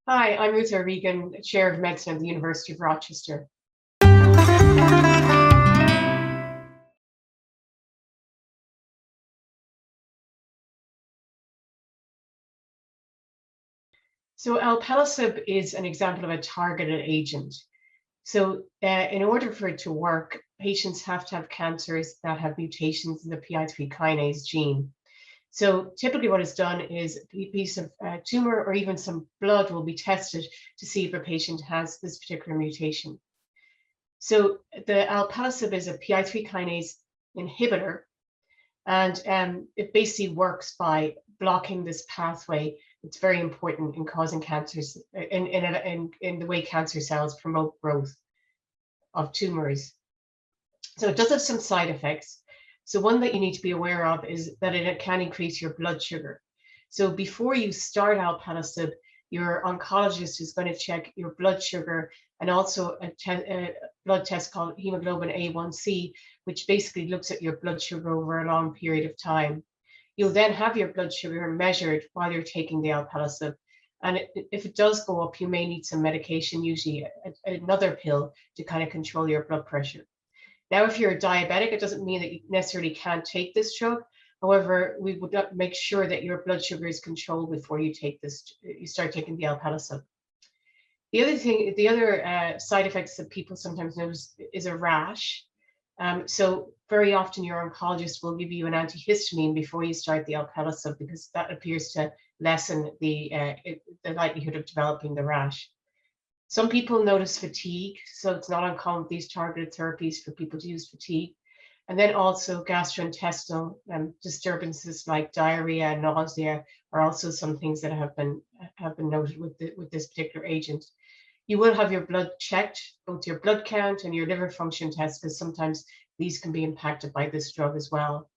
Hi, I'm Ruth Regan, Chair of Medicine at the University of Rochester. So alpelisib is an example of a targeted agent. So in order for it to work, patients have to have cancers that have mutations in the PI3 kinase gene. So typically what is done is a piece of tumor or even some blood will be tested to see if a patient has this particular mutation. So the alpelisib is a PI3 kinase inhibitor, and it basically works by blocking this pathway. It's very important in causing cancers, in the way cancer cells promote growth of tumors. So it does have some side effects. So one that you need to be aware of is that it can increase your blood sugar. So before you start alpelisib, your oncologist is going to check your blood sugar and also a blood test called hemoglobin A1C, which basically looks at your blood sugar over a long period of time. You'll then have your blood sugar measured while you're taking the alpelisib. And if it does go up, you may need some medication, usually another pill, to kind of control your blood pressure. Now, if you're diabetic, it doesn't mean that you necessarily can't take this drug. However, we would make sure that your blood sugar is controlled before you start taking the alpelisib. The other side effects that people sometimes notice is a rash. So very often your oncologist will give you an antihistamine before you start the alpelisib because that appears to lessen the likelihood of developing the rash. Some people notice fatigue, so it's not uncommon with these targeted therapies for people to use fatigue. And then also gastrointestinal disturbances like diarrhea and nausea are also some things that have been noted with this particular agent. You will have your blood checked, both your blood count and your liver function tests, because sometimes these can be impacted by this drug as well.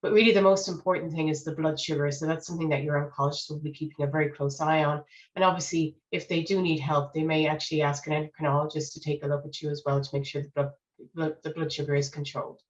But really the most important thing is the blood sugar. So that's something that your oncologist will be keeping a very close eye on. And obviously, if they do need help, they may actually ask an endocrinologist to take a look at you as well to make sure the blood sugar is controlled.